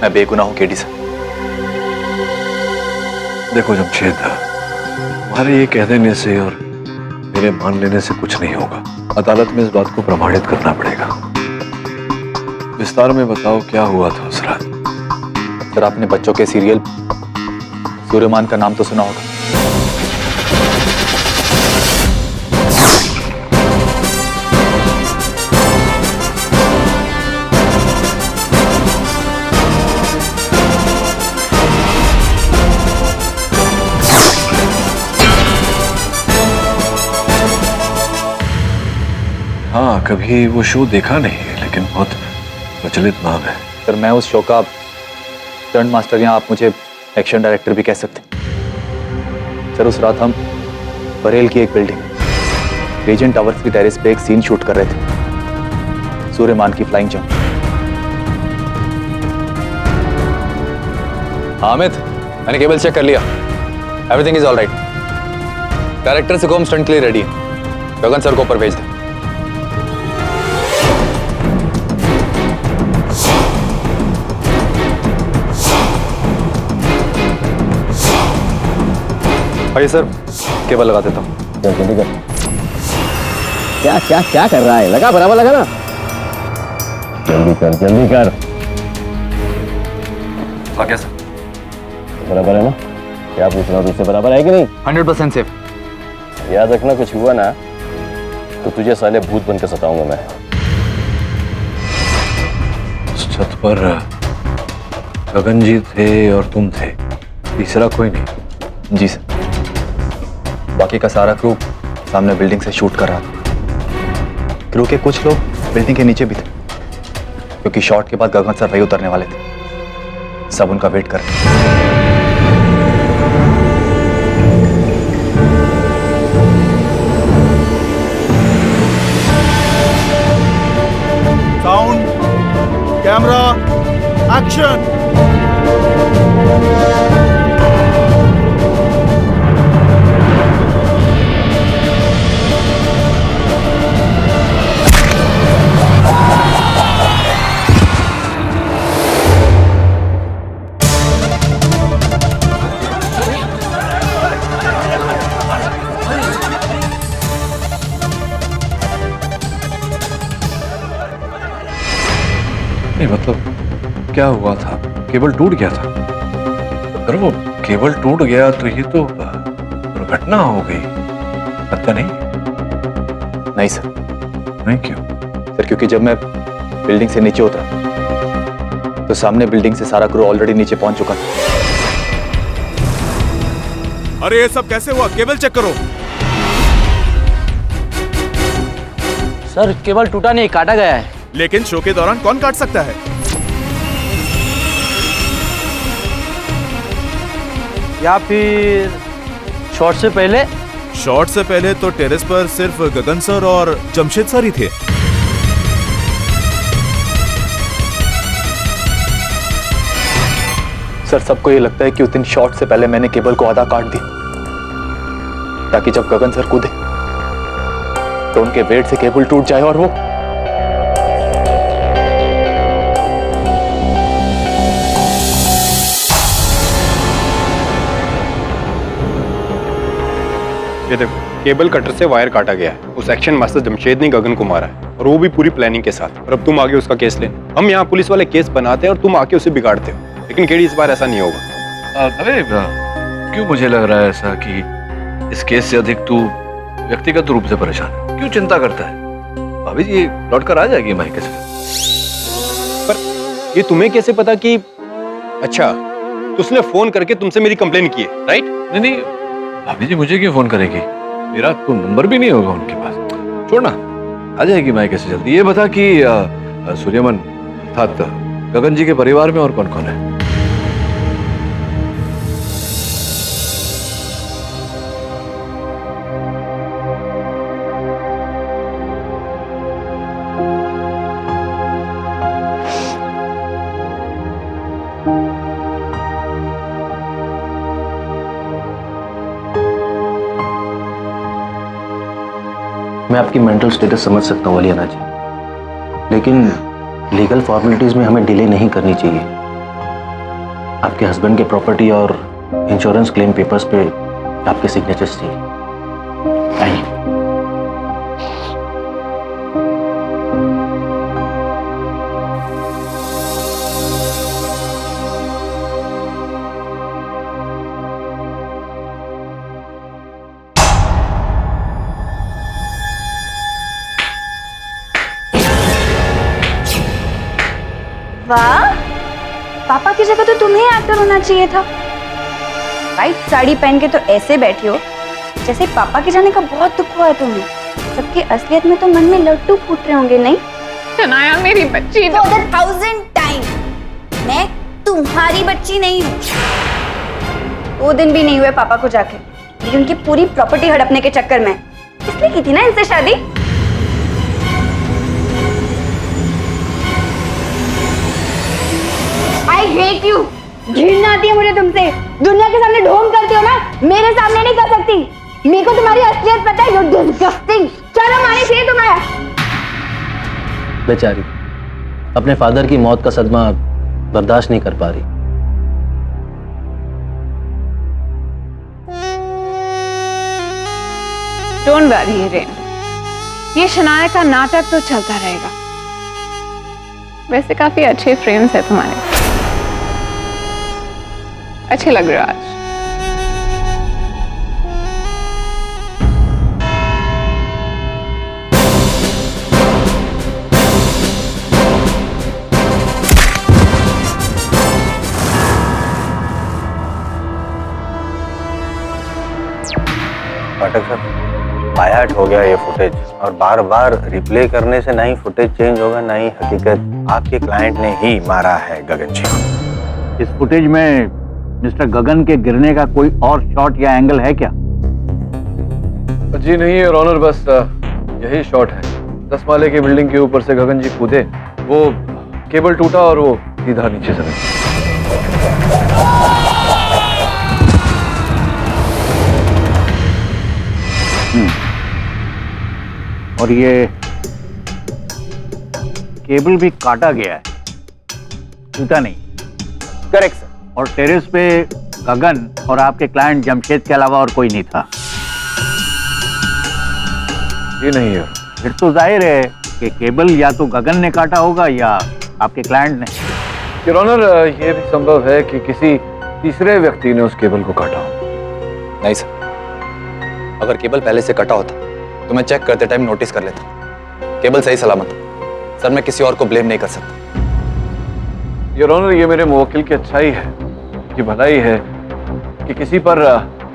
मैं बेगुनाह हूं केडी सर। देखो जमशेद, तुम्हारे ये कह देने से और मेरे मान लेने से कुछ नहीं होगा। अदालत में इस बात को प्रमाणित करना पड़ेगा। विस्तार में बताओ क्या हुआ था उस रात। सर, आपने बच्चों के सीरियल सूर्यमान का नाम तो सुना होगा। हाँ, कभी वो शो देखा नहीं है, लेकिन बहुत प्रचलित नाम है। सर, मैं उस शो का स्टंट मास्टर, या आप मुझे एक्शन डायरेक्टर भी कह सकते हैं। सर, उस रात हम बरेल की एक बिल्डिंग रीजेंट टावर्स की टेरेस पे एक सीन शूट कर रहे थे, सूर्यमान की फ्लाइंग जंप। हामिद, मैंने केबल चेक कर लिया, everything is all right. Director से कहो स्टंट के लिए रेडी है। गगन सर को ऊपर भेज दे। आइए सर, केबल लगा देता हूँ। जल्दी कर। क्या क्या क्या कर रहा है? लगा, बराबर लगा ना। जल्दी कर, जल्दी कर। आ गया सर। बराबर है ना? क्या पूछ रहा हूँ तुझसे, बराबर है कि नहीं? 100% सेफ। याद रखना, कुछ हुआ ना तो तुझे साले भूत बनकर सताऊंगा मैं। उस छत पर गगन जी थे और तुम थे, तीसरा कोई नहीं? जी सर। बाकी का सारा क्रू सामने बिल्डिंग से शूट कर रहा था। क्रू के कुछ लोग बिल्डिंग के नीचे भी थे, क्योंकि शॉट के बाद गगन सर वही उतरने वाले थे। सब उनका वेट कर रहे थे। Sound, camera, action. मतलब क्या हुआ था? केबल टूट गया था? अगर वो केबल टूट गया तो ये तो दुर्घटना हो गई, पता नहीं? नहीं सर। नहीं? क्यों? सर, क्योंकि जब मैं बिल्डिंग से नीचे उतरा तो सामने बिल्डिंग से सारा क्रू ऑलरेडी नीचे पहुंच चुका था। अरे ये सब कैसे हुआ? केबल चेक करो। सर, केबल टूटा नहीं, काटा गया है। लेकिन शो के दौरान कौन काट सकता है? या फिर शॉट से पहले? शॉट से पहले तो टेरेस पर सिर्फ गगन सर और जमशेद सर ही थे। सर, सबको ये लगता है कि उस दिन शॉट से पहले मैंने केबल को आधा काट दिया, ताकि जब गगन सर कूदे तो उनके वेट से केबल टूट जाए और वो ये देखो, केबल कटर से वायर काटा गया है। उस एक्शन मास्टर जमशेद ने गगन को मारा है, और वो भी पूरी प्लानिंग के साथ। और अब तुम आगे उसका केस ले। हम यहाँ पुलिस वाले केस बनाते हैं और तुम आके उसे बिगाड़ते हो, लेकिन केडी इस बार ऐसा नहीं होगा। अरे क्यों मुझे लग रहा है ऐसा कि इस केस से अधिक तू व्यक्तिगत रूप से परेशान है? क्यों चिंता करता है? भाभी जी लौट कर आ जाएगी मायके से। पर ये तुम्हें कैसे पता कि? अच्छा, तो उसने फोन करके तुमसे मेरी कंप्लेन की है, राइट? नहीं, भाभी जी मुझे क्यों फोन करेगी? मेरा तो नंबर भी नहीं होगा उनके पास। छोड़ना, आ जाएगी मायके से जल्दी। ये बता कि सूर्यमन अर्थात गगन जी के परिवार में और कौन कौन है? मैं आपकी मेंटल स्टेटस समझ सकता हूँ अलियाना जी, लेकिन लीगल फॉर्मेलिटीज में हमें डिले नहीं करनी चाहिए। आपके हस्बैंड के प्रॉपर्टी और इंश्योरेंस क्लेम पेपर्स पे आपके सिग्नेचर्स चाहिए। आइए। वाह, पापा की जगह तो तुम्हें एक्टर होना चाहिए था। वाइट साड़ी पहन के तो ऐसे बैठी हो जैसे पापा के जाने का बहुत दुख हुआ है तुम्हें, जबकि असलियत में तो मन में लड्डू फूट रहे होंगे, नहीं? शनाया मेरी बच्ची For the 1000th time, मैं तुम्हारी बच्ची नहीं हूँ। 2 दिन भी नहीं हुए पापा को जाके, लेकिन उनकी पूरी प्रॉपर्टी हड़पने के चक्कर में इसलिए की थी ना इनसे शादी। I hate you। घृणा आती है मुझे तुमसे। दुनिया के सामने ढोंग करती हो ना, मेरे सामने नहीं कर सकती। मेरे को तुम्हारी असलियत पता है। You're disgusting। चलो मानी चाहिए तुम्हें। बेचारी अपने फादर की मौत का सदमा बर्दाश्त नहीं कर पा रही। डोंट वरी हिरेन, ये शनाया का नाटक तो चलता रहेगा। वैसे काफी अच्छे फ्रेम्स है तुम्हारे, अच्छे लग रहे हो आज। पाठक साहब, बायाट हो गया ये फुटेज, और बार बार रिप्ले करने से ना ही फुटेज चेंज होगा ना ही हकीकत। आपके क्लाइंट ने ही मारा है गगन जी को। इस फुटेज में मिस्टर गगन के गिरने का कोई और शॉट या एंगल है क्या? जी नहीं है ऑनर, बस यही शॉट है। 10 माले की बिल्डिंग के ऊपर से गगन जी कूदे, वो केबल टूटा और वो सीधा नीचे जमीन। और ये केबल भी काटा गया है, टूटा नहीं। Correct sir. और टेरेस पे गगन और आपके क्लाइंट जमशेद के अलावा और कोई नहीं था? ये नहीं है। फिर तो जाहिर है कि केबल या तो गगन ने काटा होगा या आपके क्लाइंट ने। योर ऑनर, ये भी संभव है कि किसी तीसरे व्यक्ति ने उस केबल को काटा हो। नहीं सर, अगर केबल पहले से कटा होता तो मैं चेक करते टाइम नोटिस कर लेता। केबल सही सलामत है सर, मैं किसी और को ब्लेम नहीं कर सकता। योर ऑनर, ये मेरे मुवक्किल की अच्छाई है, ये भलाई है कि किसी पर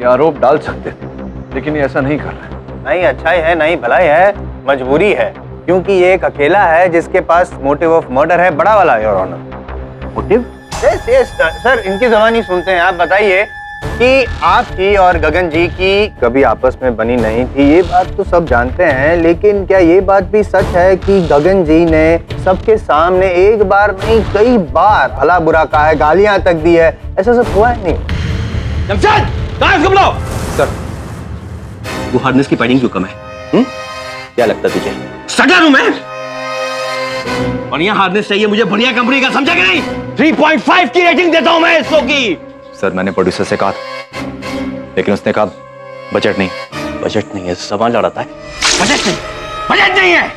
ये आरोप डाल सकते थे, लेकिन ये ऐसा नहीं कर रहे। नहीं अच्छाई है नहीं भलाई है, मजबूरी है, क्योंकि ये एक अकेला है जिसके पास मोटिव ऑफ मर्डर है, बड़ा वाला। Your honour, motive? Yes yes sir, इनकी जबान ही सुनते हैं। आप बताइए कि आपकी और गगन जी की कभी आपस में बनी नहीं थी, ये बात तो सब जानते हैं, लेकिन क्या ये बात भी सच है कि गगन जी ने सबके सामने एक बार नहीं कई बार भला बुरा कहा है, गालियां तक दी है? ऐसा सब हुआ है? नहीं सर, वो हार्नेस की पैडिंग क्यों कम है? क्या लगता तुझे? सटर हूं मैं। बढ़िया हार्नेस चाहिए मुझे, बढ़िया कंपनी का, समझा कि नहीं? 3.5 की रेटिंग देता हूं मैं इसको की। सर मैंने प्रोड्यूसर से कहा था, लेकिन उसने कहा बजट नहीं। बजट नहीं है, सवाल लड़ाता है। बजट नहीं, बजट नहीं है।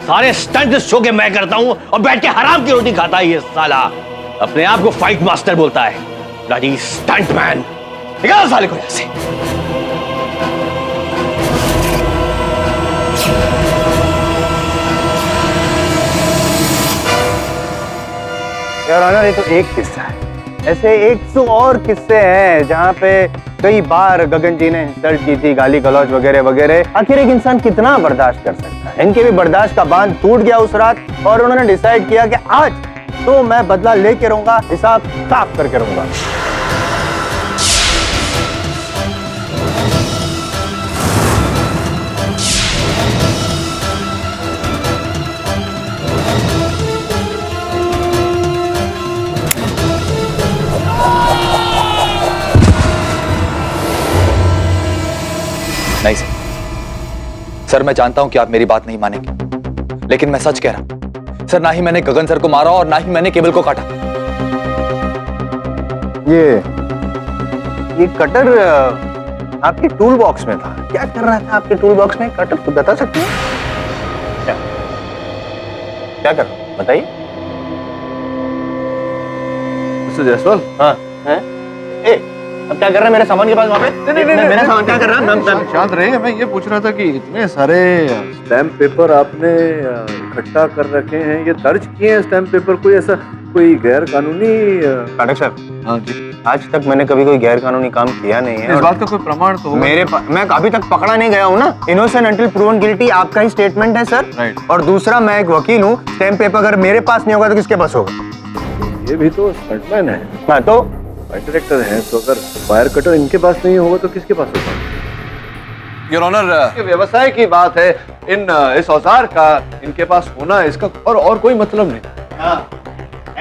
सारे स्टंट शो के मैं करता हूं और बैठ के हराम की रोटी खाता है ये साला। अपने आप को फाइट मास्टर बोलता है, ब्लडी स्टंटमैन। निकाल साले को यहां से। योर ऑनर, ये तो एक किस्सा है, ऐसे 100 और किस्से हैं जहाँ पे कई बार गगन जी ने इंसल्ट की थी, गाली गलौज वगैरह वगैरह। आखिर एक इंसान कितना बर्दाश्त कर सकता है? इनके भी बर्दाश्त का बांध टूट गया उस रात, और उन्होंने डिसाइड किया कि आज तो मैं बदला लेके रहूंगा, हिसाब साफ करके रहूंगा। नहीं सर, सर मैं जानता हूं कि आप मेरी बात नहीं मानेंगे, लेकिन मैं सच कह रहा हूं। सर ना ही मैंने गगन सर को मारा और ना ही मैंने केबल को काटा। ये कटर आपके टूल बॉक्स में था। क्या कर रहा था आपके टूल बॉक्स में कटर, तो बता सकते हैं क्या क्या कर रहा हूं? बताइए। मिस्टर जायसवाल। हाँ हैं? ए अब क्या कर रहा है मेरे सामान के पास वहाँ पे? नहीं, मेरा सामान क्या कर रहा है? शांत रहिए। मैं ये पूछ रहा था कि इतने सारे स्टैम्प पेपर आपने इकट्ठा कर रखे हैं, ये दर्ज किए हैं स्टैम्प पेपर, कोई ऐसा कोई गैर कानूनी? पाठक साहब, हाँ जी। आज तक मैंने कभी कोई गैर कानूनी काम किया नहीं है। इस बात का कोई प्रमाण तो होगा? मैं अभी तक पकड़ा नहीं गया हूँ ना। इनोसेंट अंटिल प्रूवन गिल्टी आपका ही स्टेटमेंट है सर। राइट। और दूसरा, मैं एक वकील हूँ। स्टैम्प पेपर अगर मेरे पास नहीं होगा तो किसके पास होगा? ये भी तो स्टंटमैन है। हाँ तो डायरेक्टर हैं, तो अगर वायर कटर इनके पास नहीं होगा तो किसके पास होगा? योर ऑनर, व्यवसाय की बात है, इस औजार का इनके पास होना, इसका और कोई मतलब नहीं। हाँ,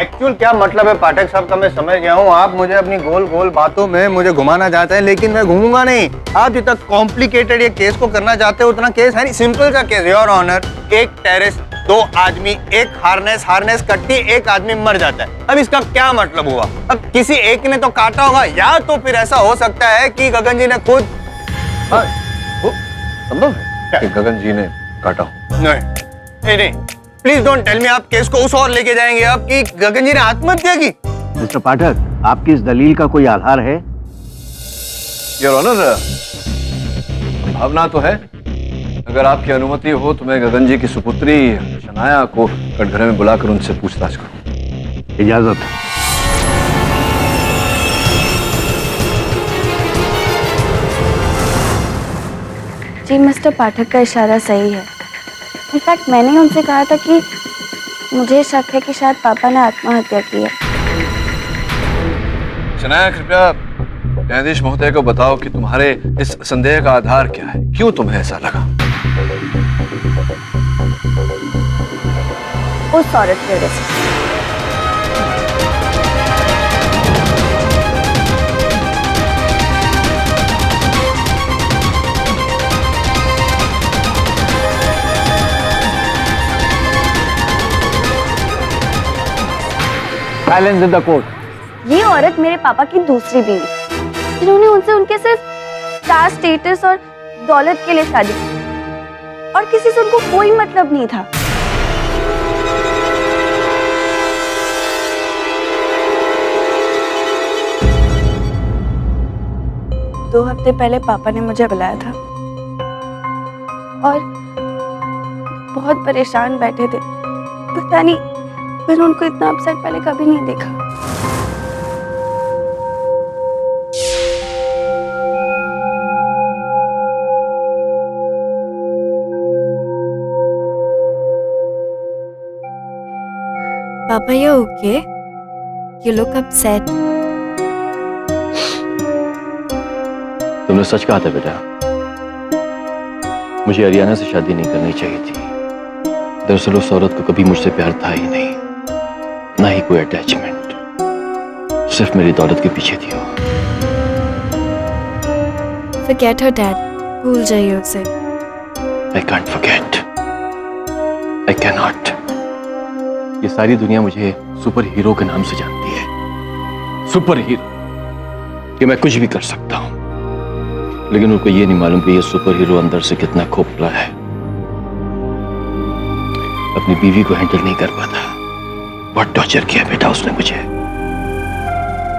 एक्चुअल क्या मतलब है पाठक साहब का मैं समझ गया हूँ। आप मुझे अपनी गोल गोल बातों में मुझे घुमाना चाहते हैं, लेकिन मैं घूमूंगा नहीं। आप जितना कॉम्प्लिकेटेड ये केस को करना चाहते हो उतना केस है नहीं, सिंपल सा केस। योर ऑनर, एक टेरेस, 2 आदमी, एक हार्नेस कटती, एक आदमी मर जाता है। अब इसका क्या मतलब हुआ? अब किसी एक ने तो काटा होगा, या तो फिर ऐसा हो सकता है कि गगन जी ने खुद। संभव है कि गगन जी ने काटा हो? नहीं, प्लीज डोंट टेल मी आप केस को उस और लेके जाएंगे आप कि गगन जी ने आत्महत्या की। मिस्टर पाठक, आपकी इस दलील का कोई आधार है? योर ऑनर, संभावना तो है। अगर आपकी अनुमति हो तो मैं गगन जी की सुपुत्री शनाया को कटघरे में बुलाकर उनसे पूछताछ करूं। इजाजत है। जी मिस्टर पाठक का इशारा सही है। इनफैक्ट मैंने ही उनसे कहा था कि मुझे शक है कि शायद पापा ने आत्महत्या की है। शनाया, कृपया न्यायाधीश महोदय को बताओ कि तुम्हारे इस संदेह का आधार क्या है, क्यों तुम्हें ऐसा लगा? उस औरत की वजह से। Silence in the court. ये औरत मेरे पापा की दूसरी बीवी, जिन्होंने उनसे उनके सिर्फ स्टार स्टेटस और दौलत के लिए शादी की, और किसी से उनको कोई मतलब नहीं था। दो हफ्ते पहले पापा ने मुझे बुलाया था और बहुत परेशान बैठे थे। पता नहीं, मैंने उनको इतना अपसेट पहले कभी नहीं देखा। Papa, you're okay? You look upset. तुमने सच कहा था बेटा। मुझे अरियाना से शादी नहीं करनी चाहिए थी। दरअसल उस औरत को कभी मुझसे प्यार था ही नहीं, ना ही कोई अटैचमेंट। सिर्फ मेरी दौलत के पीछे थी वो। Forget her, Dad. भूल जाइए उसे। I can't forget. I cannot. ये सारी दुनिया मुझे सुपर हीरो के नाम से जानती है। सुपर हीरो कि मैं कुछ भी कर सकता हूं, लेकिन उनको ये नहीं मालूम कि ये सुपर हीरो अंदर से कितना खोखला है। अपनी बीवी को हैंडल नहीं कर पाता। बहुत टॉर्चर किया बेटा उसने मुझे।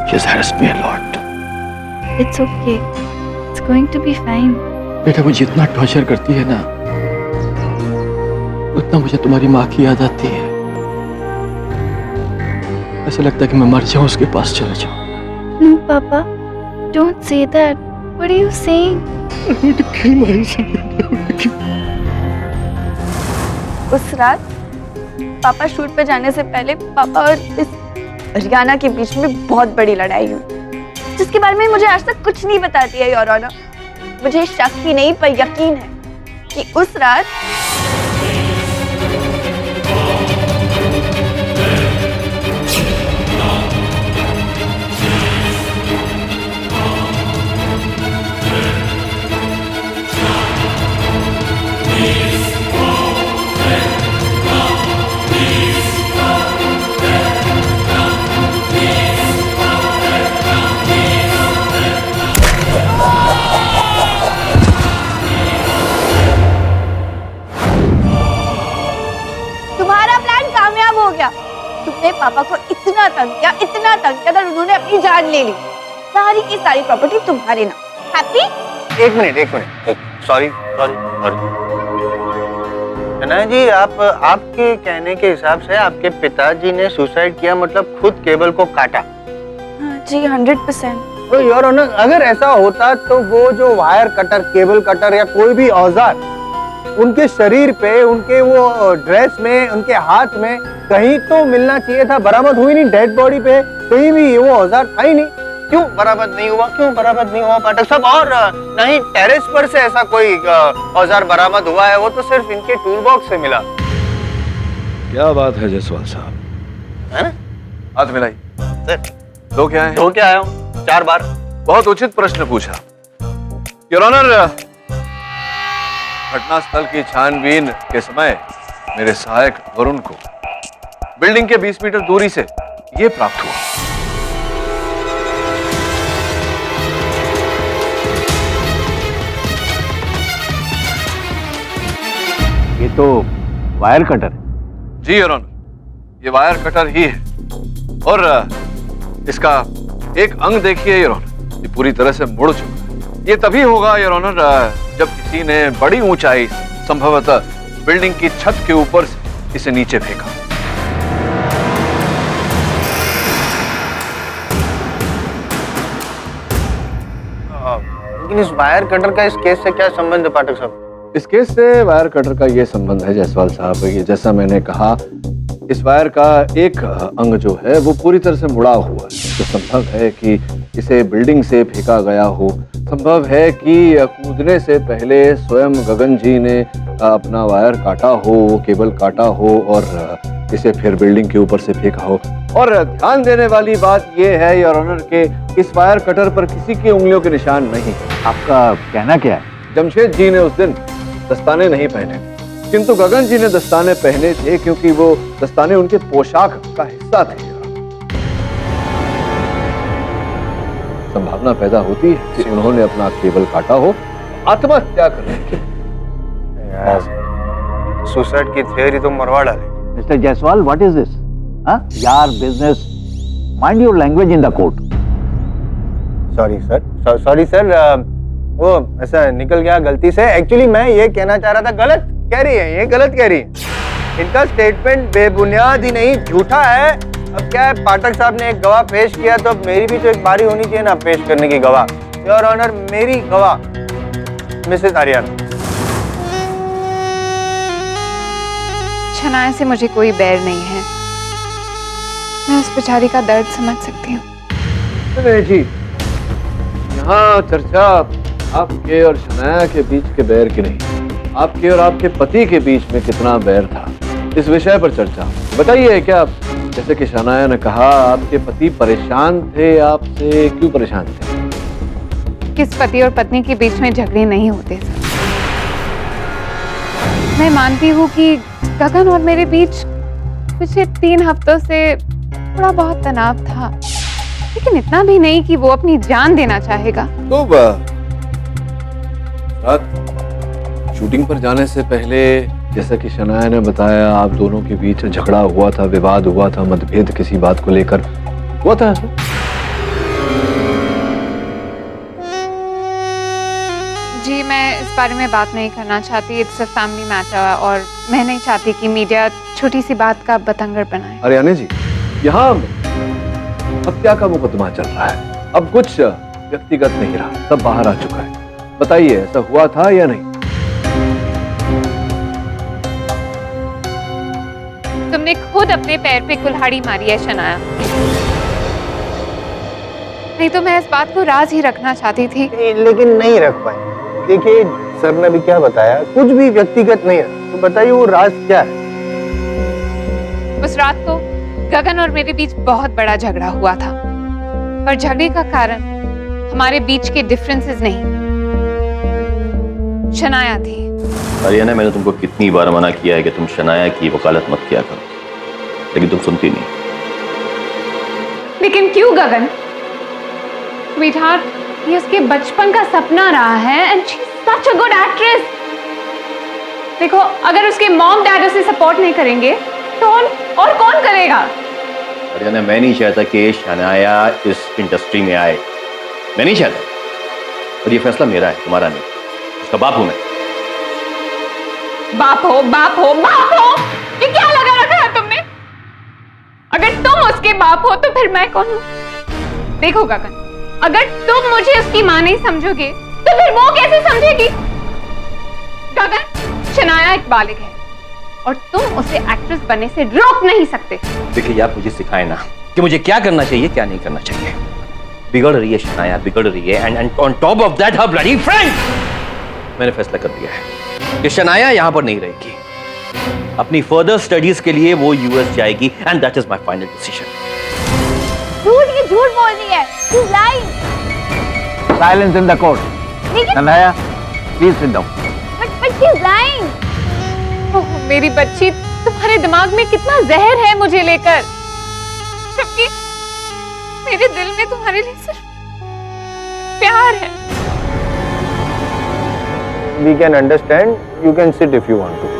She has harassed me a lot. It's okay. It's going to be fine. बेटा वो जितना टॉर्चर करती है ना, उतना मुझे तुम्हारी माँ की याद आती है। ऐसा लगता है कि मैं मर जाऊं, उसके पास चला जाऊं। No, Papa. Don't say that. What are you saying? उस रात पापा शूट पे जाने से पहले पापा और इस अरियाना के बीच में बहुत बड़ी लड़ाई हुई, जिसके बारे में मुझे आज तक कुछ नहीं बताती है योर ऑनर। मुझे शक ही नहीं पर यकीन है कि उस रात पापा को इतना तंग किया था उन्होंने अपनी जान ले ली। सारी की सारी प्रॉपर्टी तुम्हारे नाम। हैप्पी? एक मिनट, सॉरी। शनाया जी, आपके कहने के हिसाब से आपके पिताजी ने सुसाइड किया, मतलब खुद केबल को काटा? जी 100%। तो योर ऑनर, अगर ऐसा होता तो वो जो वायर कटर, केबल कटर या कोई भी औजार उनके शरीर पे, उनके वो ड्रेस में, उनके हाथ में कहीं तो मिलना चाहिए था। बरामद हुई नहीं, डेड बॉडी पे कहीं भी वो औजार था ही नहीं। क्यों बरामद नहीं हुआ पाठक साहब? और नहीं टेरेस पर से ऐसा कोई औजार बरामद हुआ है, वो तो सिर्फ इनके टूल बॉक्स से मिला। क्या बात है जायसवाल साहब, है ना? हाथ मिलाई। सर, दो क्या है? धो के आया हूँ 4 बार। बहुत उचित प्रश्न पूछा योर ऑनर। घटनास्थल की छानबीन के समय मेरे सहायक वरुण को बिल्डिंग के 20 मीटर दूरी से यह प्राप्त हुआ। ये तो वायर कटर है। जी योर ऑनर, ये वायर कटर ही है और इसका एक अंग देखिए योर ऑनर, ये पूरी तरह से मुड़ चुका है। ये तभी होगा योर ऑनर जब किसी ने बड़ी ऊंचाई, संभवतः बिल्डिंग की छत के ऊपर से इसे नीचे फेंका। लेकिन इस वायर कटर का इस केस से क्या संबंध है पाठक साहब? इस केस से वायर कटर का ये संबंध है जायसवाल साहब, ये जैसा मैंने कहा, इस वायर का एक अंग जो है वो पूरी तरह से मुड़ा हुआ है। तो संभव है कि इसे बिल्डिंग से फेंका गया हो, संभव है कि कूदने से पहले स्वयं गगन जी ने अपना वायर काटा हो, केबल काटा हो और इसे फिर बिल्डिंग के ऊपर से फेंका हो। और ध्यान देने वाली बात यह है योर ऑनर के इस वायर कटर पर किसी की उंगलियों के निशान नहीं। आपका कहना क्या है? जमशेद जी ने उस दिन दस्ताने नहीं पहने, किंतु गगन जी ने दस्ताने पहने थे क्योंकि वो दस्ताने उनके पोशाक का हिस्सा थे। संभावना पैदा होती है कि उन्होंने अपना केबल काटा हो, आत्महत्या करने की। सुसाइड की थियरी तो मरवा डाली। Mister Jaiswal, what is this? यार business, mind your language in the court. Sorry sir, वो ऐसा निकल गया गलती से। एक्चुअली मैं ये कहना चाह रहा था, गलत कह रही है, ये गलत कह रही है। इनका स्टेटमेंट बेबुनियाद ही नहीं, झूठा है। अब क्या है, पाठक साहब ने एक गवाह पेश किया तो अब मेरी भी तो एक बारी होनी चाहिए ना पेश करने की गवाह। योर ऑनर, मेरी गवाह मिसेस आर्यन। शनाया से मुझे कोई बैर नहीं है, मैं उस बेचारी का दर्द समझ सकती हूँ। नहीं जी, यहाँ चर्चा आपके और शनाया के बीच के बैर की नहीं, आपके और आपके पति के बीच में कितना बैर था इस विषय पर चर्चा। बताइए, क्या जैसे कि शनाया ने कहा आपके पति परेशान थे, आपसे क्यों परेशान थे? किस पति और पत्नी के बीच में झगड़े नहीं होते सर। मैं मानती हूँ कि गगन और मेरे बीच पिछले 3 हफ्तों से थोड़ा बहुत तनाव था, लेकिन इतना भी नहीं कि वो अपनी जान देना चाहेगा। तो रात शूटिंग पर जाने से पहले जैसा कि शनाया ने बताया, आप दोनों के बीच झगड़ा हुआ था, विवाद हुआ था, मतभेद किसी बात को लेकर हुआ था। जी, मैं इस बारे में बात नहीं करना चाहती, इट्स अ फैमिली मैटर और मैं नहीं चाहती कि मीडिया छोटी सी बात का बतंगड़ बनाए। आर्यानी जी, यहाँ हत्या का मुकदमा चल रहा है, अब कुछ व्यक्तिगत नहीं रहा, सब बाहर आ चुका है। बताइए, ऐसा हुआ था या नहीं? तुमने खुद अपने पैर पे कुल्हाड़ी मारी है शनाया, नहीं तो मैं इस बात को राज ही रखना चाहती थी। लेकिन नहीं रख पाए। देखिए, सर ने भी क्या बताया, कुछ भी व्यक्तिगत नहीं है, तो बताइए वो राज क्या है? उस रात को गगन और मेरे बीच बहुत बड़ा झगड़ा हुआ था, पर झगड़े का कारण हमारे बीच के डिफरेंसेस नहीं, शनाया थी। आर्यना, मैंने तुमको कितनी बार मना किया है कि तुम शनाया की वकालत मत किया करो, लेकिन तुम सुनती नहीं। लेकिन क्यों गगन? स्वीटहार्ट, ये उसके बचपन का सपना रहा है and she is such a good actress. देखो, अगर उसके मॉम डैड उसे सपोर्ट नहीं करेंगे तो और कौन करेगा? और यानी मैं नहीं चाहता कि शनाया इस इंडस्ट्री में आए, मैं नहीं चाहता। और ये फैसला मेरा है, तुम्हारा नहीं। उसका बाप हूं मैं। बाप हो, बाप हो, बाप हो, ये क्या लगा रखा है तुमने? अगर तुम उसके बाप हो तो फिर मैं कौन हूं? देखो गगन, अगर तुम मुझे उसकी मां नहीं समझोगे तो फिर वो कैसे समझेगी? गगन, शनाया एक बालिग है और तुम उसे एक्ट्रेस बनने से रोक नहीं सकते। देखिए, आप मुझे सिखाए ना कि मुझे क्या करना चाहिए, क्या नहीं करना चाहिए। बिगड़ रही है शनाया, बिगड़ रही है, and on top of that her bloody friend. मैंने फैसला कर दिया है कि शनाया यहां पर नहीं रहेगी। अपनी फर्दर स्टडीज के लिए वो यूएस जाएगी, and that is my final decision. झूठ, ये झूठ बोल रही है। She's lying. Silence in the court. लेकिन Shanaya, please sit down. but she's lying. ओह, मेरी बच्ची, तुम्हारे दिमाग में कितना जहर है मुझे लेकर, जबकि मेरे दिल में तुम्हारे लिए सिर्फ प्यार है। We can understand. You can sit if you want to.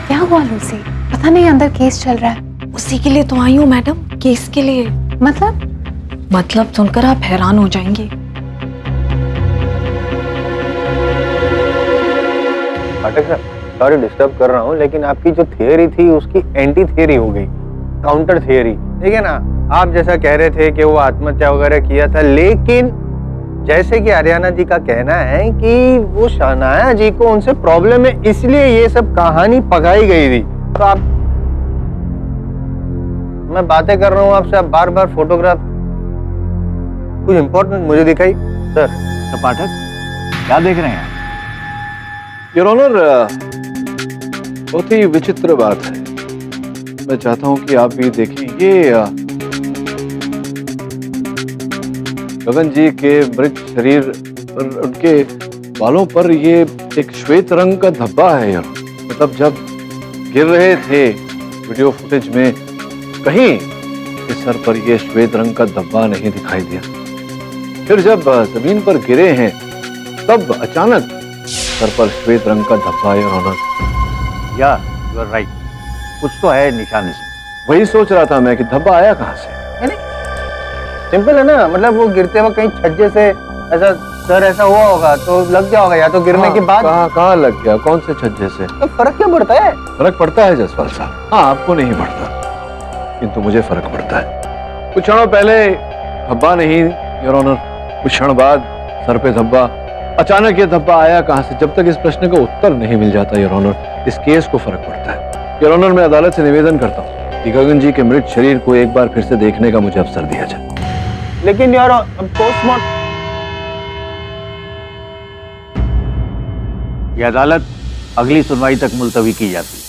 क्या हुआ लूसी? पता नहीं अंदर केस चल रहा है। उसी के लिए तो आई हूँ मैडम, केस के लिए। मतलब सुनकर आप हैरान हो जाएंगे। पाठक सर, सॉरी डिस्टर्ब कर रहा हूँ, लेकिन आपकी जो थियरी थी उसकी एंटी थियरी हो गई, काउंटर थियरी। ठीक है ना? आप जैसा कह रहे थे कि वो आत्महत्या वगैरह किया था, लेकिन जैसे कि हरियाणा जी का कहना है कि वो शनाया जी को उनसे प्रॉब्लम है, इसलिए ये सब कहानी पकाई गई थी। तो आप, मैं बातें कर रहा हूँ आपसे, आप बार बार फोटोग्राफ, कुछ इंपॉर्टेंट मुझे दिखाई सर। तो पाठक, क्या देख रहे हैं? योर ऑनर, बहुत ही विचित्र बात है। मैं चाहता हूं कि आप भी देखें। ये गगन जी के मृत शरीर पर, उनके बालों पर ये एक श्वेत रंग का धब्बा है यार। मतलब जब गिर रहे थे वीडियो फुटेज में, कहीं इस सर पर ये श्वेत रंग का धब्बा नहीं दिखाई दिया। फिर जब जमीन पर गिरे हैं तब अचानक सर पर श्वेत रंग का धब्बा। योर ऑनर, या यू आर राइट, कुछ तो है निशान इसमें। वही सोच रहा था मैं कि धब्बा आया कहां से। सिंपल है ना, मतलब वो गिरते वक्त कहीं छज्जे से ऐसा सर ऐसा हुआ होगा तो लग गया होगा, या तो गिरने के बाद। कहाँ लग गया? कौन से छज्जे से? तो फर्क क्या पड़ता है? फर्क पड़ता है जसपाल साहब। हाँ, आपको नहीं पड़ता, किंतु मुझे फर्क पड़ता है। कुछ क्षणों पहले धब्बा नहीं योर ऑनर, कुछ क्षण बाद सर पे धब्बा। अचानक ये धब्बा आया कहां से? जब तक इस प्रश्न का उत्तर नहीं मिल जाता योर ऑनर, इस केस को फर्क पड़ता है। योर ऑनर, मैं अदालत से निवेदन करता हूँ कि गगन जी के मृत शरीर को एक बार फिर से देखने का मुझे अवसर दिया जाए। लेकिन यार पोस्टमार्टम, यह अदालत अगली सुनवाई तक मुलतवी की जाती है।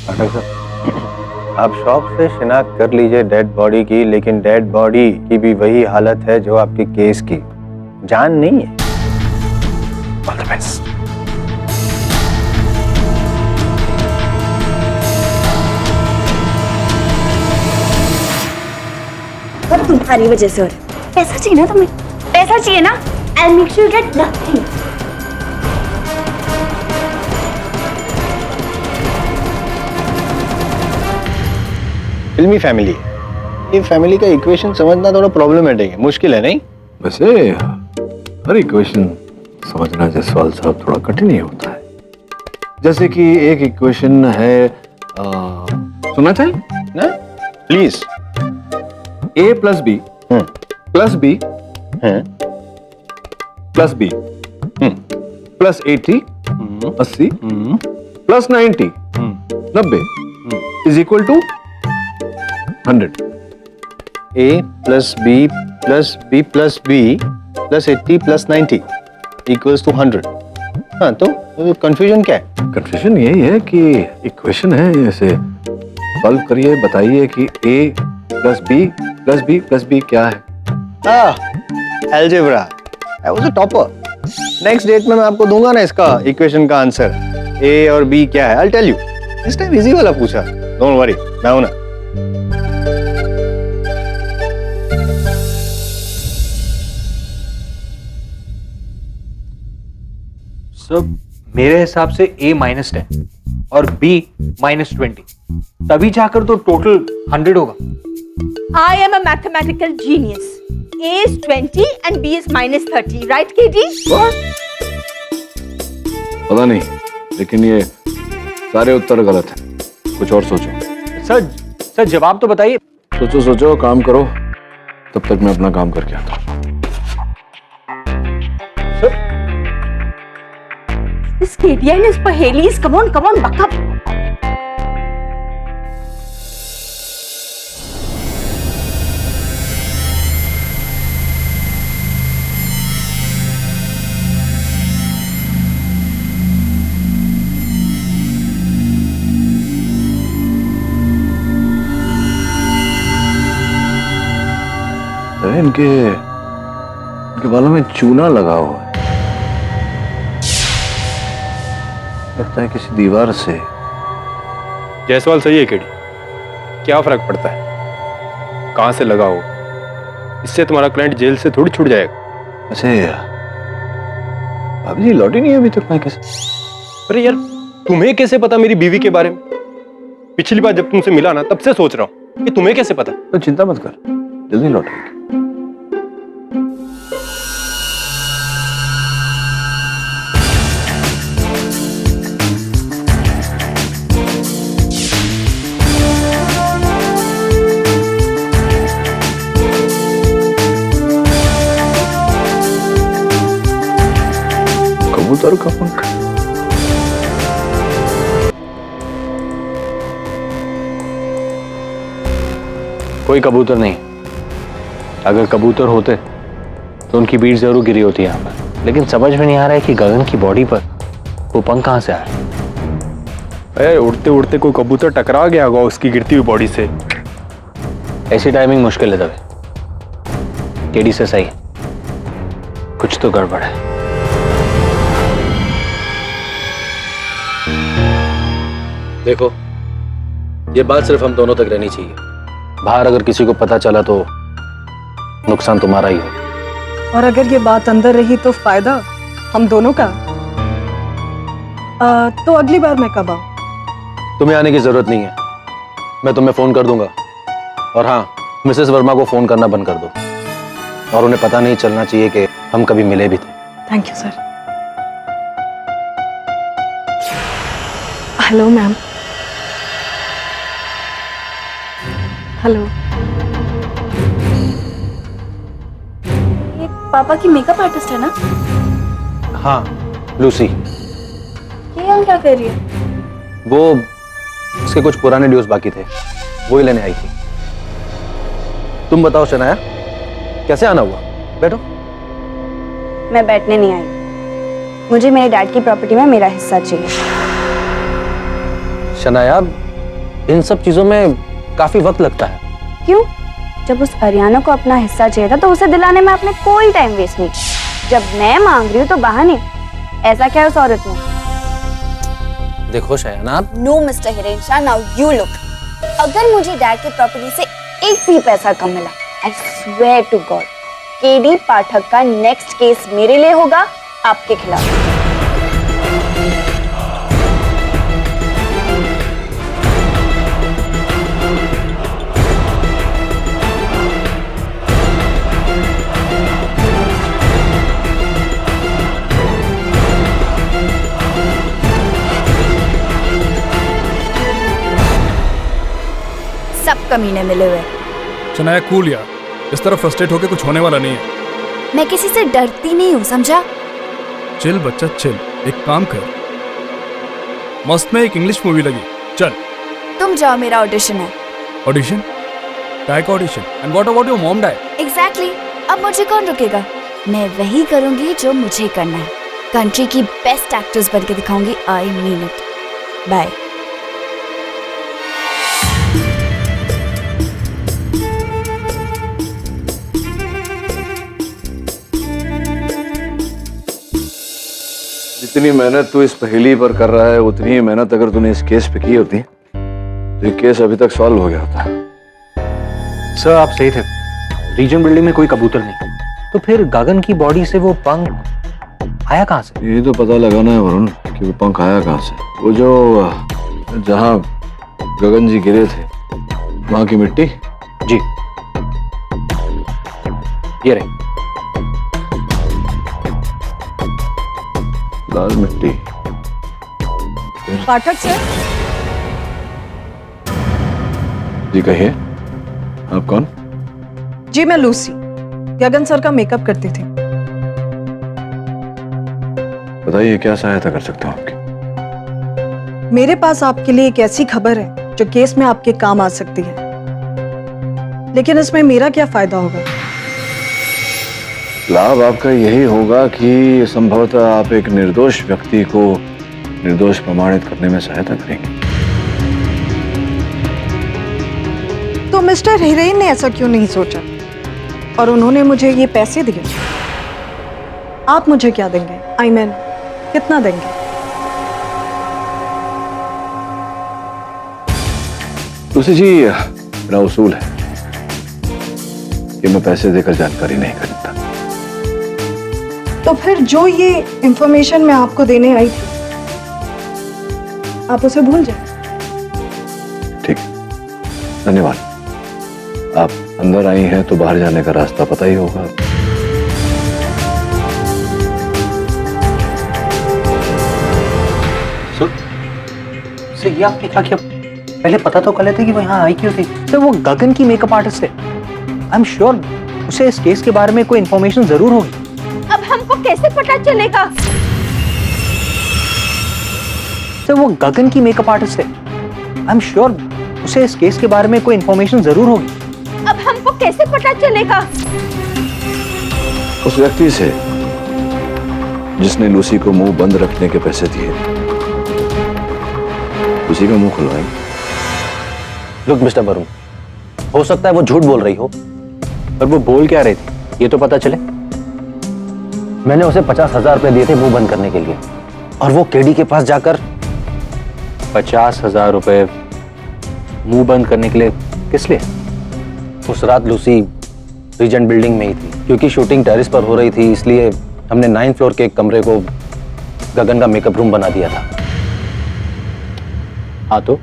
पाठक साहब, आप शौक से शिनाख्त कर लीजिए डेड बॉडी की, लेकिन डेड बॉडी की भी वही हालत है जो आपके केस की, जान नहीं है। All the best. सब तुम्हारी वजह से हो रहा है। पैसा चाहिए ना तुम्हें? पैसा चाहिए ना? I'll make sure you get nothing. फिल्मी फैमिली है ये, फैमिली का इक्वेशन समझना थोड़ा प्रॉब्लमेटिक है, मुश्किल है नहीं? वैसे हर इक्वेशन समझना जसवाल साहब थोड़ा कठिन ही होता है। जैसे कि एक इक्वेशन है, सुनना चाहिए ना? Please. a plus b plus b plus b plus 80 80 plus 90 90 is equal to 100। a plus b plus b plus b plus 80 plus 90 equals to 100। हाँ तो कंफ्यूजन क्या है? कंफ्यूजन यही है कि इक्वेशन है, ऐसे सॉल्व करिए, बताइए कि a plus b plus b plus b क्या है। Algebra, I was a topper. Next date में मैं आपको दूंगा ना इसका इक्वेशन का आंसर, a और b क्या है, आई टेल यू। इस टाइम इजी वाला पूछा, डोंट वरी, मैं हूं ना। सब मेरे हिसाब से a -10 और b -20, तभी जाकर तो टोटल 100 होगा। I am a mathematical genius. A is 20 and B is -30, right, KD? पता नहीं, लेकिन ये सारे उत्तर गलत हैं। कुछ और सोचो। सर जवाब तो बताइए। सोचो सोचो, काम करो, तब तक मैं अपना काम करके आता हूँ। This KD and his pahelis, come on, buck up. इनके बालों में चूना लगा हुआ है, लगता है किसी दीवार से। जायसवाल सही है केडी, क्या फर्क पड़ता है कहां से लगा हो, इससे तुम्हारा क्लाइंट जेल से थोड़ी छूट जाएगा। ऐसे भाभी जी लौटी नहीं अभी तक, मैं कैसे? अरे यार, तुम्हें कैसे पता मेरी बीवी के बारे में? पिछली बार जब तुमसे मिला ना, तब से सोच रहा हूं कि तुम्हें कैसे पता। तो चिंता मत कर, जल्दी लौटेगी। कबूतर का पंख। कोई कबूतर नहीं। अगर कबूतर होते तो उनकी बीट जरूर गिरी होती यहाँ पर, लेकिन समझ में नहीं आ रहा है कि गगन की बॉडी पर वो पंख कहाँ से आए। अरे उड़ते उड़ते कोई कबूतर टकरा गया होगा उसकी गिरती हुई बॉडी से। ऐसी टाइमिंग मुश्किल है दबे। केडी से सही, कुछ तो गड़बड़ है। देखो, ये बात सिर्फ हम दोनों तक रहनी चाहिए। बाहर अगर किसी को पता चला तो नुकसान तुम्हारा ही हो। और अगर ये बात अंदर रही तो फायदा हम दोनों का। तो अगली बार मैं कब आऊं? तुम्हें आने की जरूरत नहीं है, मैं तुम्हें फोन कर दूंगा। और हाँ, मिसेस वर्मा को फोन करना बंद कर दो, और उन्हें पता नहीं चलना चाहिए कि हम कभी मिले भी थे। Thank you sir. Hello ma'am. Hello. ये पापा की मेकअप आर्टिस्ट है ना? हाँ, लूसी। ये यहाँ क्या कर रही है? वो उसके कुछ पुराने ड्यूज बाकी थे, वो ही लेने आई थी। तुम बताओ शनाया, कैसे आना हुआ? बैठो। मैं बैठने नहीं आई, मुझे मेरे डैड की प्रॉपर्टी में मेरा हिस्सा चाहिए। शनाया, इन सब चीजों में काफी वक्त लगता है। क्यों? जब उस अरियाना को अपना हिस्सा चाहिए था तो उसे दिलाने में आपने कोई टाइम वेस्ट नहीं किया। जब मैं मांग रही हूँ तो बहाने। ऐसा क्या है उस औरत में? देखो शयाना, no mister Hirensha, now you look. अगर मुझे डैड की प्रॉपर्टी से एक भी पैसा कम मिला, I swear to God, KD Pathak का नेक्स्ट केस मेरे लिए होगा, आपके खिलाफ। सब कमीने मिले हुए। शनाया कूल यार, इस तरह फ्रस्ट्रेट होके कुछ होने वाला नहीं है। मैं किसी से डरती नहीं हूँ, समझा? चिल बच्चा चिल, एक काम कर, मस्त में एक इंग्लिश मूवी लगी, चल। तुम जाओ, मेरा ऑडिशन है। ऑडिशन? काय का audition? And what about your mom dad? Exactly, अब मुझे कौन रुकेगा? मैं वही करूंगी जो मुझे करना है। कंट्री की बेस्ट एक्ट्रेस बन के दिखाऊंगी, आई मीन इट। बाय। जितनी मेहनत तू इस पहेली पर कर रहा है उतनी ही मेहनत अगर तूने इस केस पे की होती तो ये केस अभी तक सॉल्व हो गया होता। सर आप सही थे, रीजन बिल्डिंग में कोई कबूतर नहीं, तो फिर गगन की बॉडी से वो पंख आया कहाँ से? ये तो पता लगाना है वरुण कि वो पंख आया कहाँ से। वो जो जहाँ गगन जी गिरे थे वहां की मिट्टी। जी ये रही। लाल मिट्टी। पाठक सर, जी कहिए, आप कौन? जी मैं लूसी, गगन सर का मेकअप करती थी। बताइए क्या सहायता कर सकता हूँ आपकी? मेरे पास आपके लिए एक ऐसी खबर है जो केस में आपके काम आ सकती है, लेकिन इसमें मेरा क्या फायदा होगा? लाभ आपका यही होगा कि संभवतः आप एक निर्दोष व्यक्ति को निर्दोष प्रमाणित करने में सहायता करेंगे। तो मिस्टर हीरेन ने ऐसा क्यों नहीं सोचा और उन्होंने मुझे ये पैसे दिए? आप मुझे क्या देंगे? आई मीन कितना देंगे? तुलसी जी, मेरा उसूल है कि मैं पैसे देकर जानकारी नहीं खरीदता। तो फिर जो ये इंफॉर्मेशन मैं आपको देने आई थी, आप उसे भूल जाए। ठीक, धन्यवाद। आप अंदर आई हैं तो बाहर जाने का रास्ता पता ही होगा। सर ये आपने क्या किया? पहले पता तो कर लेते कि वो यहाँ आई क्यों थी। सर वो गगन की मेकअप आर्टिस्ट है, आई एम श्योर उसे इस केस के बारे में कोई इंफॉर्मेशन जरूर होगी। अब हमको कैसे पता चलेगा? सर वो गगन की मेकअप आर्टिस्ट है, आई एम श्योर उसे इस केस के बारे में कोई इंफॉर्मेशन जरूर होगी। अब हमको कैसे पता चलेगा? उस व्यक्ति से जिसने लूसी को मुंह बंद रखने के पैसे दिए, उसी का मुंह खुलवाएंगे। लुक मिस्टर वरुण, हो सकता है वो झूठ बोल रही हो, पर वो बोल क्या रही थी ये तो पता चले। मैंने उसे 50,000 रुपए दिए थे मुंह बंद करने के लिए, और वो केडी के पास जाकर 50,000 रुपए मुंह बंद करने के लिए किस लिए? उस रात लूसी रीजेंट बिल्डिंग में ही थी, क्योंकि शूटिंग टेरेस पर हो रही थी, इसलिए हमने 9th फ्लोर के एक कमरे को गगन का मेकअप रूम बना दिया था। हाँ तो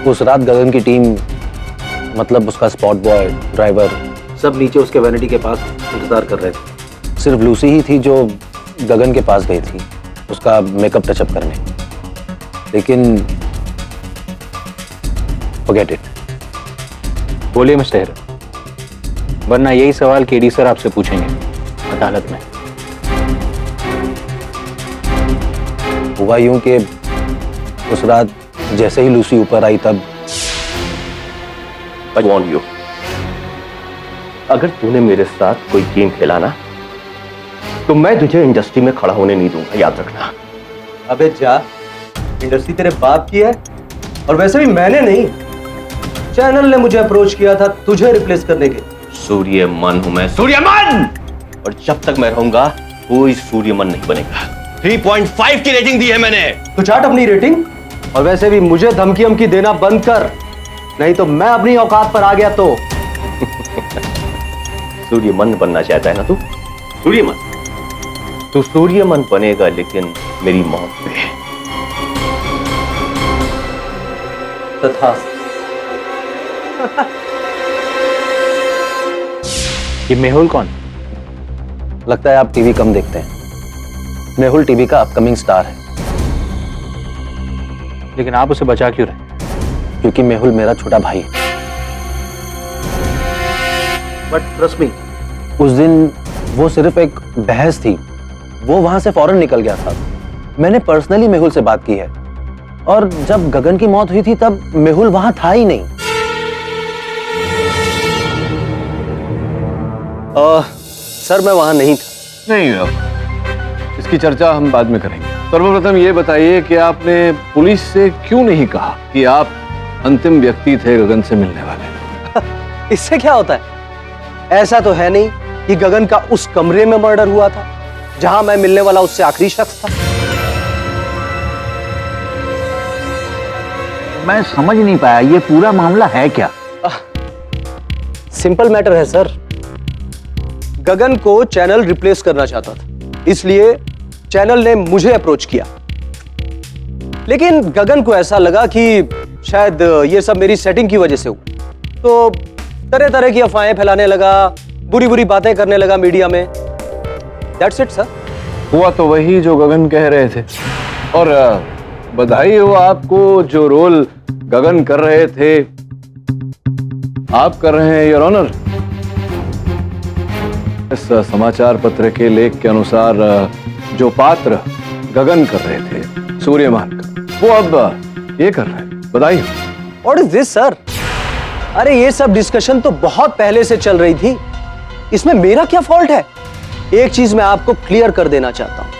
उस रात गगन की टीम, मतलब उसका स्पॉट बॉय, ड्राइवर, सब नीचे उसके वैनिटी के पास इंतजार कर रहे थे। सिर्फ लूसी ही थी जो गगन के पास गई थी उसका मेकअप टचअप करने, लेकिन फॉरगेट इट। बोलिए मिस्टर हीरो, वरना यही सवाल केडी सर आपसे पूछेंगे अदालत में। हुआ यूं कि उस रात जैसे ही लूसी ऊपर आई तब I warn you, अगर तूने मेरे साथ कोई गेम खेला ना तो मैं तुझे इंडस्ट्री में खड़ा होने नहीं दूंगा, याद रखना। अबे जा, इंडस्ट्री तेरे बाप की है, और वैसे भी मैंने नहीं, चैनल ने मुझे अप्रोच किया था तुझे रिप्लेस करने के। सूर्यमन हूं मैं, सूर्यमन, और जब तक मैं रहूंगा कोई सूर्यमन नहीं बनेगा। 3.5 की रेटिंग दी है मैंने। तो चाट अपनी रेटिंग, और वैसे भी मुझे धमकी देना बंद कर, नहीं तो मैं अपनी औकात पर आ गया तो। सूर्यमन बनना चाहता है ना तू? सूर्यमन, तू सूर्यमन बनेगा लेकिन मेरी मौत पे। तथास्तु। ये मेहुल कौन? लगता है आप टीवी कम देखते हैं। मेहुल टीवी का अपकमिंग स्टार है। लेकिन आप उसे बचा क्यों रहे? क्योंकि मेहुल मेरा छोटा भाई है। बट ट्रस्ट मी, उस दिन वो सिर्फ एक बहस थी, वो वहां से फौरन निकल गया था। मैंने पर्सनली मेहुल से बात की है, और जब गगन की मौत हुई थी तब मेहुल वहां था ही नहीं। सर मैं वहां नहीं था। नहीं, इसकी चर्चा हम बाद में करेंगे। सर्वप्रथम ये बताइए कि आपने पुलिस से क्यों नहीं कहा कि आप अंतिम व्यक्ति थे गगन से मिलने वाले? इससे क्या होता है? ऐसा तो है नहीं कि गगन का उस कमरे में मर्डर हुआ था जहां मैं मिलने वाला उससे आखिरी शख्स था। मैं समझ नहीं पाया, ये पूरा मामला है क्या? सिंपल मैटर है सर। गगन को चैनल रिप्लेस करना चाहता था, इसलिए चैनल ने मुझे अप्रोच किया। लेकिन गगन को ऐसा लगा कि शायद ये सब मेरी सेटिंग की वजह से हुआ, तो तरह तरह की अफवाहें फैलाने लगा, बुरी बुरी बातें करने लगा मीडिया में। That's it sir. हुआ तो वही जो गगन कह रहे थे। और बधाई हो आपको, जो रोल गगन कर रहे थे आप कर रहे हैं, योर ऑनर। इस समाचार पत्र के लेख के अनुसार जो पात्र गगन कर रहे थे सूर्यमान का, वो अब ये कर रहे हैं। बधाई हो। What is this sir? अरे ये सब डिस्कशन तो बहुत पहले से चल रही थी, इसमें मेरा क्या फॉल्ट है? एक चीज मैं आपको क्लियर कर देना चाहता हूं,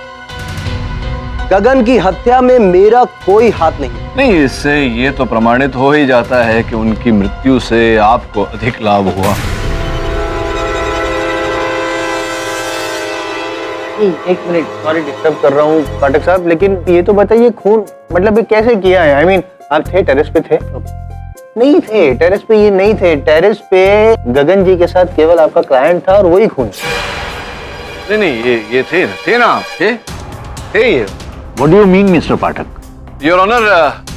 गगन की हत्या में मेरा कोई हाथ नहीं। इससे ये तो प्रमाणित हो ही जाता है कि उनकी मृत्यु से आपको अधिक लाभ हुआ। एक मिनट, सॉरी डिस्टर्ब कर रहा हूँ पाठक साहब, लेकिन ये तो बताइए खून मतलब ये कैसे किया है? आई मीन आप थे टेरेस पे? थे नहीं थे टेरेस पे, ये नहीं थे टेरेस पे। गगन जी के साथ केवल आपका क्लाइंट था और वही खून। नहीं ये थे ना, थे ये। What do you mean, Mr. Pathak? Your honour,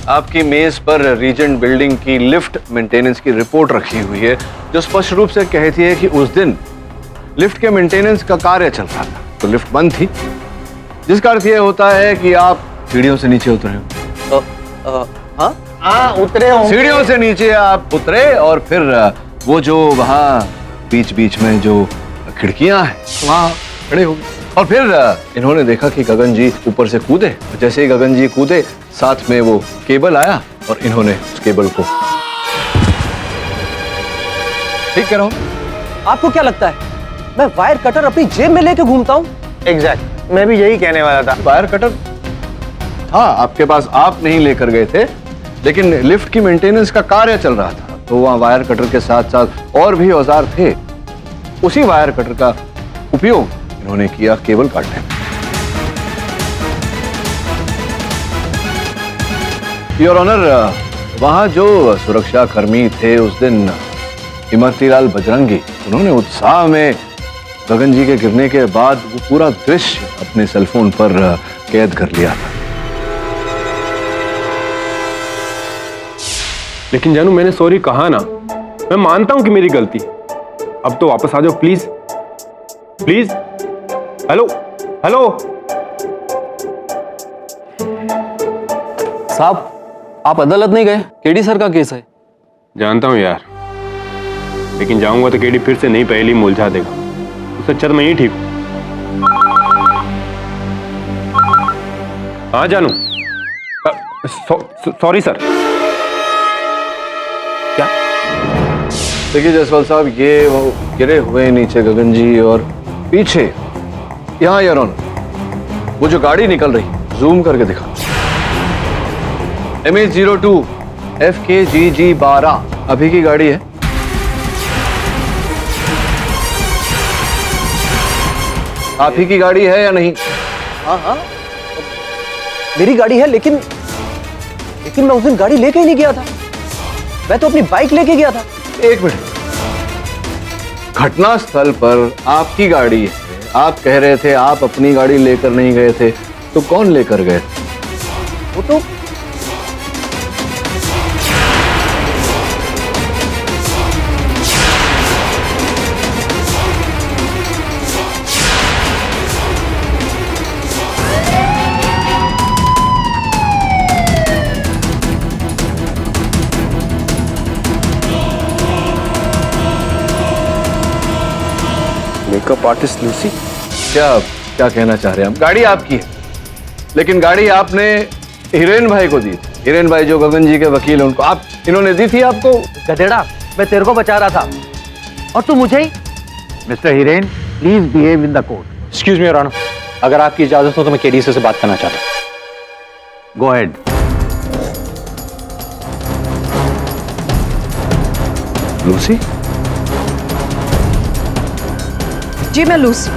आपकी मेज पर रीजेंट बिल्डिंग की लिफ्ट मेंटेनेंस की रिपोर्ट रखी हुई है, जो स्पष्ट रूप से कहती है कि उस दिन लिफ्ट के मेंटेनेंस का कार्य चल रहा था, तो लिफ्ट बंद थी, जिसका अर्थ यह होता है कि आप सीढ़ियों से नीचे उतरे हो। हाँ उतरे होंगे। सीढ़ियों से नीचे आप उतरे और फिर वो जो वहां बीच बीच में जो खिड़कियां हैं वहां खड़े हो गए। और फिर इन्होंने देखा कि गगन जी ऊपर से कूदे। जैसे ही गगन जी कूदे, साथ में वो केबल आया और इन्होंने उस केबल को ठीक करा। आपको क्या लगता है मैं वायर कटर अपनी जेब में लेके घूमता हूँ? एग्जैक्ट, मैं भी यही कहने वाला था। वायर कटर हाँ आपके पास, आप नहीं लेकर गए थे, लेकिन लिफ्ट की मेंटेनेंस का कार्य चल रहा था, तो वहां वायर कटर के साथ साथ और भी औजार थे। उसी वायर कटर का उपयोग इन्होंने किया केबल काटने में। योर ऑनर, वहां जो सुरक्षा कर्मी थे उस दिन इमरतीलाल बजरंगी, उन्होंने उत्साह में गगन जी के गिरने के बाद वो पूरा दृश्य अपने सेलफोन पर कैद कर लिया था। लेकिन जानू, मैंने सॉरी कहा ना, मैं मानता हूं कि मेरी गलती। अब तो वापस आ जाओ प्लीज प्लीज। हेलो हेलो साहब, आप अदालत नहीं गए? केडी सर का केस है। जानता हूं यार, लेकिन जाऊंगा तो केडी फिर से नई पहेली मुलझा देगा। उससे अच्छा तो मैं ही ठीक हूं। हाँ जानू, सॉरी सर। क्या? देखिए जसवाल साहब, ये वो गिरे हुए नीचे गगन जी, और पीछे यहाँ यार वो जो गाड़ी निकल रही, जूम करके दिखा। MH02 FKGG 12 अभी की गाड़ी है। आप ही की गाड़ी है या नहीं? हाँ मेरी गाड़ी है, लेकिन मैं उस दिन गाड़ी लेके ही नहीं गया था। मैं तो अपनी बाइक लेके गया था। एक मिनट, घटनास्थल पर आपकी गाड़ी है, आप कह रहे थे आप अपनी गाड़ी लेकर नहीं गए थे, तो कौन लेकर गए? वो तो मेकअप आर्टिस्ट लूसी। क्या कहना चाह रहे हैं आप? गाड़ी आपकी है, लेकिन गाड़ी आपने हिरेन भाई को दी थी। हिरेन भाई जो गगन जी के वकील हैं, उनको आप इन्होंने दी थी आपको। गधेड़ा, मैं तेरे को बचा रहा था और तू मुझे ही। Mister Hiren, please behave in the court. Excuse me your honour, अगर आपकी इजाजत हो तो मैं केडीसी से बात करना चाहता हूँ। Go ahead. लूसी? जी मैं लूसी,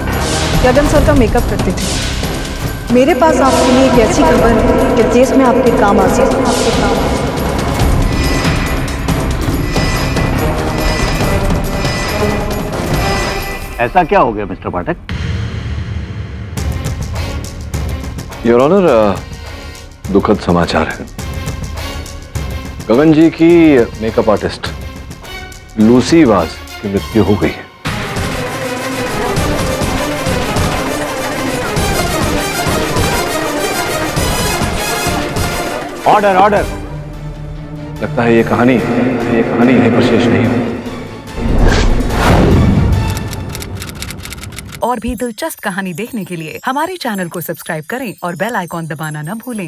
गगन सर का मेकअप करती थी। मेरे पास आपके लिए एक ऐसी खबर है कि देश में आपके काम आ सकती। ऐसा क्या हो गया मिस्टर पाठक? योर ऑनर, दुखद समाचार है। गगन जी की मेकअप आर्टिस्ट लूसी वाज की मृत्यु हो गई है। Order order. लगता है ये कहानी यहीं पर शेष नहीं हुई। और भी दिलचस्प कहानी देखने के लिए हमारे चैनल को सब्सक्राइब करें और बेल आइकॉन दबाना न भूलें।